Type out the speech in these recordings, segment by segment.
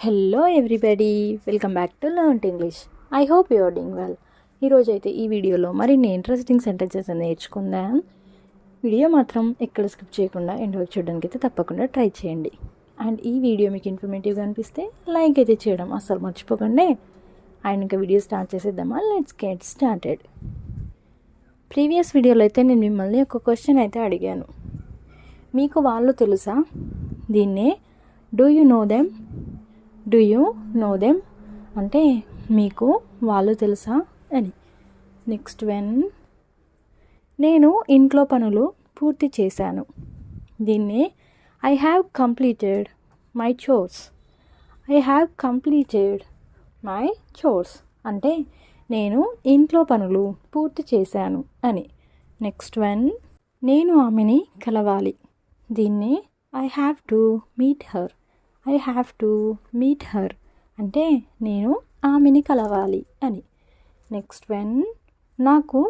Hello everybody, welcome back to learn English. I hope you are doing well. ఈరోజు అయితే ఈ వీడియోలో మరిన్ని ఇంట్రెస్టింగ్ సెంటెన్సెస్ నేర్చుకుందాం. వీడియో మాత్రం ఎక్కడ స్కిప్ చేయకుండా ఎండ్ వరకు చూడడానికి అయితే తప్పకుండా ట్రై చేయండి. అండ్ ఈ వీడియో మీకు ఇన్ఫర్మేటివ్గా అనిపిస్తే లైక్ అయితే చేయడం అస్సలు మర్చిపోకండి. అండ్ ఇంకా వీడియో స్టార్ట్ చేసేద్దామా? Let's get started. ప్రీవియస్ వీడియోలో అయితే నేను మిమ్మల్ని ఒక క్వశ్చన్ అయితే అడిగాను. మీకు వాళ్ళు తెలుసా? దీన్నే do you know them, do you know them అంటే మీకు వాళ్ళు తెలుసా అని. నెక్స్ట్ వన్, నేను ఇంట్లో పనులు పూర్తి చేశాను. దీన్ని I have completed my chores. I have completed my chores అంటే నేను ఇంట్లో పనులు పూర్తి చేశాను అని. నెక్స్ట్ వన్, నేను ఆమెని కలవాలి. దీన్ని I have to meet her. I have to meet her అంటే నేను ఆమెని కలవాలి అని. నెక్స్ట్ వన్, నాకు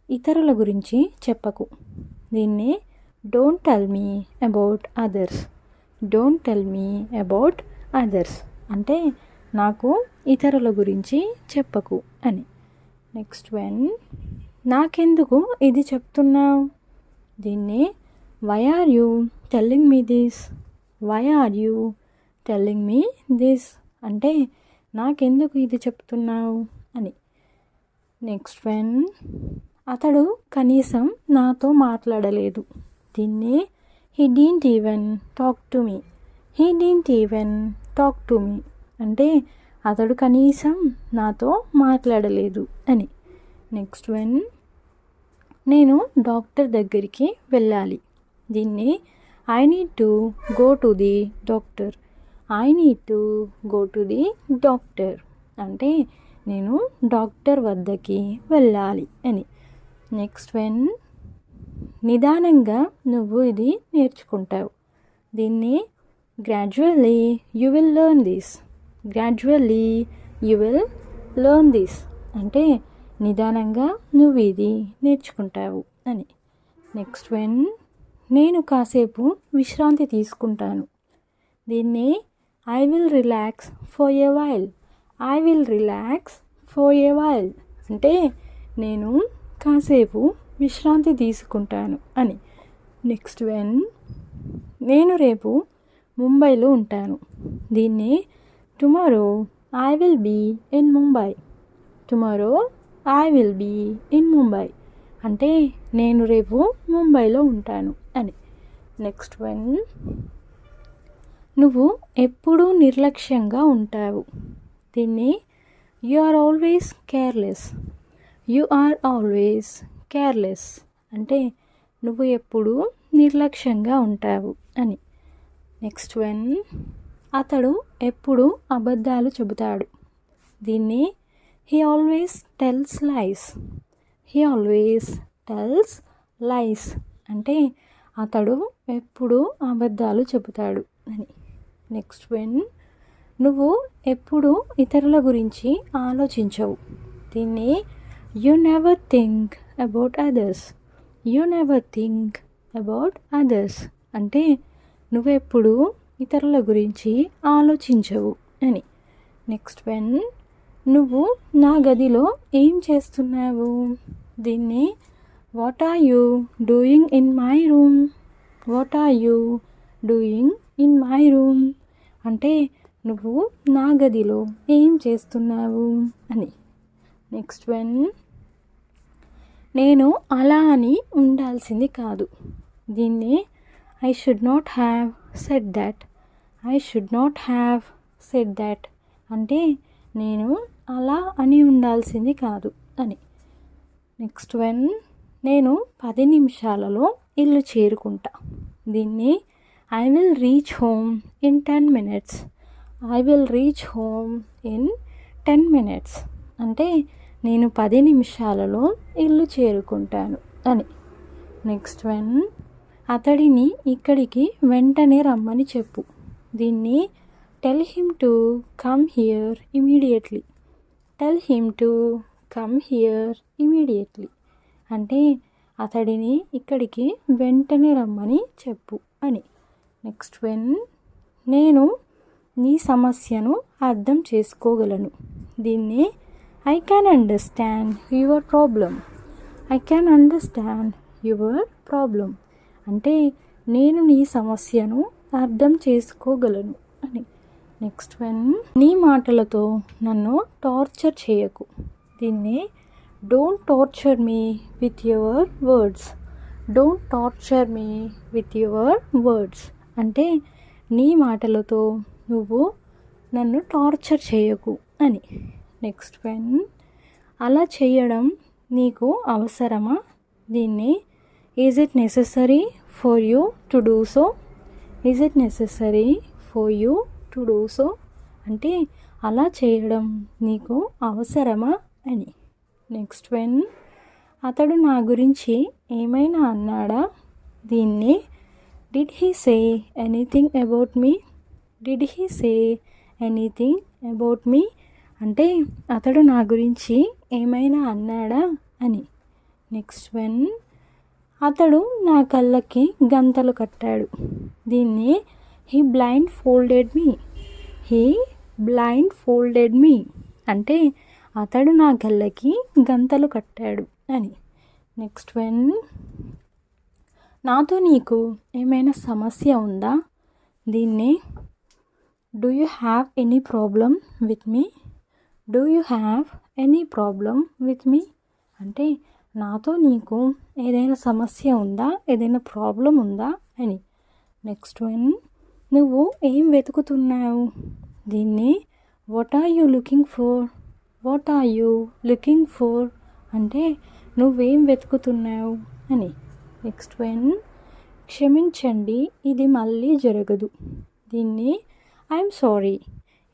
ఇతరుల గురించి చెప్పకు. దీన్ని don't tell me about others. Don't tell me about others అంటే నాకు ఇతరుల గురించి చెప్పకు అని. నెక్స్ట్ వన్, నాకెందుకు ఇది చెప్తున్నావు? దీన్ని why are you telling me this. Why are you telling me this అంటే నాకెందుకు ఇది చెప్తున్నావు అని. నెక్స్ట్ వన్, అతడు కనీసం నాతో మాట్లాడలేదు. దీన్ని he didn't even talk to me. He didn't even talk to me అంటే అతడు కనీసం నాతో మాట్లాడలేదు అని. నెక్స్ట్ వన్, నేను డాక్టర్ దగ్గరికి వెళ్ళాలి. దీన్ని I need to go to the doctor. I need to go to the doctor అంటే నేను డాక్టర్ వద్దకి వెళ్ళాలి అని. నెక్స్ట్ వన్, నిదానంగా నువ్వు ఇది నేర్చుకుంటావు. దీన్ని gradually you will learn this. Gradually you will learn this అంటే నిదానంగా నువ్వు ఇది నేర్చుకుంటావు అని. నెక్స్ట్ వన్, నేను కాసేపు విశ్రాంతి తీసుకుంటాను. దీన్ని I will relax for a while. I will relax for a while అంటే నేను కాసేపు విశ్రాంతి తీసుకుంటాను అని. నెక్స్ట్ వన్, నేను రేపు ముంబైలో ఉంటాను. దీన్ని tomorrow I will be in Mumbai. Tomorrow I will be in Mumbai అంటే నేను రేపు ముంబైలో ఉంటాను అని. నెక్స్ట్ వన్, నువ్వు ఎప్పుడూ నిర్లక్ష్యంగా ఉంటావు. దీన్ని you are always careless. You are always careless అంటే నువ్వు ఎప్పుడూ నిర్లక్ష్యంగా ఉంటావు అని. నెక్స్ట్ వన్, అతడు ఎప్పుడు అబద్ధాలు చెబుతాడు. దీన్ని he always tells lies. He always tells lies అంటే అతడు ఎప్పుడు అబద్ధాలు చెబుతాడు అని. నెక్స్ట్ వన్, నువ్వు ఎప్పుడు ఇతరుల గురించి ఆలోచించవు. దీన్ని you never think about others. You never think about others అంటే నువ్వెప్పుడు ఇతరుల గురించి ఆలోచించవు అని. నెక్స్ట్ వన్, నువ్వు నా గదిలో ఏం చేస్తున్నావు? దీన్ని what are you doing in my room. What are you doing in my room అంటే నువ్వు నా గదిలో ఏం చేస్తున్నావు అని. నెక్స్ట్ వన్, నేను అలా అని ఉండాల్సింది కాదు. దీన్ని I should not have said that. I should not have said that అంటే నేను అలా అని ఉండాల్సింది కాదు అని. నెక్స్ట్ వన్, నేను 10 నిమిషాలలో ఇల్లు చేరుకుంటా. దీన్ని I will reach home in 10 minutes. I will reach home in 10 minutes అంటే నేను 10 నిమిషాలలో ఇల్లు చేరుకుంటాను అని. నెక్స్ట్ వన్, అతడిని ఇక్కడికి వెంటనే రమ్మని చెప్పు. దీన్ని tell him to come here immediately. Tell him to come here immediately అంటే అతడిని ఇక్కడికి వెంటనే రమ్మని చెప్పు అని. నెక్స్ట్ వన్, నేను నీ సమస్యను అర్థం చేసుకోగలను. దీన్ని I can understand your problem. I can understand your problem అంటే నేను నీ సమస్యను అర్థం చేసుకోగలను అని. నెక్స్ట్ వన్, నీ మాటలతో నన్ను టార్చర్ చేయకు. దీన్ని don't torture me with your words. Don't torture me with your words అంటే నీ మాటలతో నువ్వు నన్ను టార్చర్ చేయకు అని. నెక్స్ట్ వన్, అలా చేయడం నీకు అవసరమా. దీన్ని is it necessary for you to do so. Is it necessary for you to do so అంటే అలా చేయడం నీకు అవసరమా అని. నెక్స్ట్ వన్, అతడు నా గురించి ఏమైనా అన్నాడా. దీన్ని did he say anything about me. Did he say anything about me అంటే అతడు నా గురించి ఏమైనా అన్నాడా అని. నెక్స్ట్ వన్, అతడు నా కళ్ళకి గంతలు కట్టాడు. దీన్ని he blindfolded me. He blindfolded me అంటే అతడు నా కళ్ళకి గంతలు కట్టాడు అని. నెక్స్ట్ వన్, నాతో నీకు ఏమైనా సమస్య ఉందా. దీన్ని do you have any problem with me. Do you have any problem with me అంటే నాతో నీకు ఏదైనా సమస్య ఉందా, ఏదైనా ప్రాబ్లం ఉందా అని. నెక్స్ట్ వన్, నువ్వు ఏం వెతుకుతున్నావు. దీన్ని what are you looking for. What are you looking for అంటే నువ్వేం వెతుకుతున్నావు అని. నెక్స్ట్ వన్, క్షమించండి ఇది మళ్ళీ జరగదు. దీన్ని I'm sorry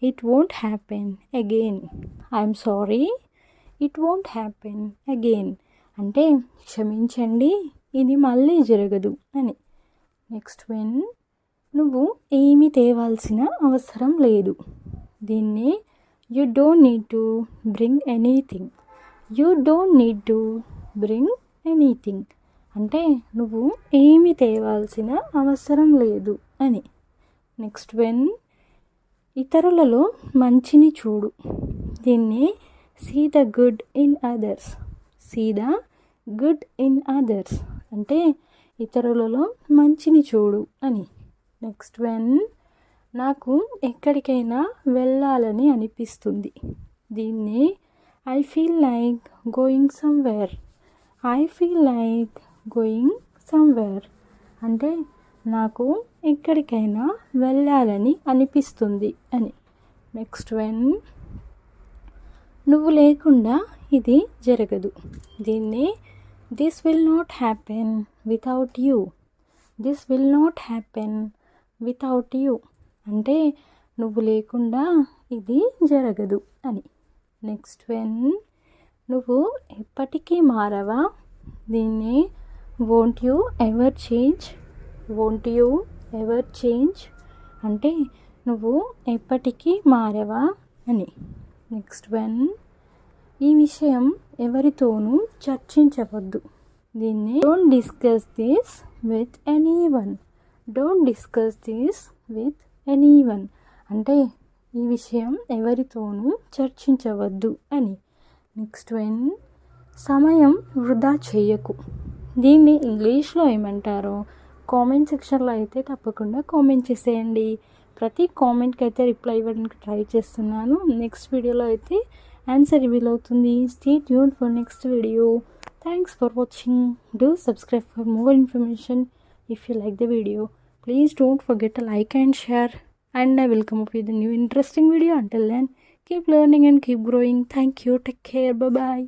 it won't happen again. I'm sorry it won't happen again అంటే క్షమించండి ఇది మళ్ళీ జరగదు అని. నెక్స్ట్ వన్, నువ్వు ఏమి తేవాల్సిన అవసరం లేదు. దీన్ని you don't need to bring anything. You don't need to bring anything అంటే నువ్వు ఏమి తేవాల్సిన అవసరం లేదు అని. నెక్స్ట్ వన్, ఇతరులలో మంచిని చూడు. దీన్ని see the good in others. See the good in others అంటే ఇతరులలో మంచిని చూడు అని. నెక్స్ట్ వన్, నాకు ఎక్కడికైనా వెళ్ళాలని అనిపిస్తుంది. దీన్ని I feel like going somewhere. I feel like going somewhere అంటే నాకు ఎక్కడికైనా వెళ్ళాలని అనిపిస్తుంది అని. నెక్స్ట్ వన్, నువ్వు లేకుండా ఇది జరగదు. దీన్ని this will not happen without you. This will not happen without you అంటే నువ్వు లేకుండా ఇది జరగదు అని. నెక్స్ట్ వన్, నువ్వు ఎప్పటికీ మారవా. దీన్ని won't you ever change. Won't you ever change అంటే నువ్వు ఎప్పటికీ మారవా అని. నెక్స్ట్ వన్, ఈ విషయం ఎవరితోనూ చర్చించవద్దు. దీన్ని don't discuss this with any one. Don't discuss this with any one అంటే ఈ విషయం ఎవరితోనూ చర్చించవద్దు అని. నెక్స్ట్ వన్, సమయం వృధా చేయకు. దీన్ని ఇంగ్లీష్లో ఏమంటారో కామెంట్ సెక్షన్లో అయితే తప్పకుండా కామెంట్ చేసేయండి. ప్రతి కామెంట్కి అయితే రిప్లై ఇవ్వడానికి ట్రై చేస్తున్నాను. నెక్స్ట్ వీడియోలో అయితే ఆన్సర్ రివీల్ అవుతుంది. Stay tune for next video. Thanks for watching. Do subscribe for more information. If you like the video, please don't forget to like and share, and I will come up with a new interesting video. Until then, keep learning and keep growing. Thank you. Take care. Bye bye.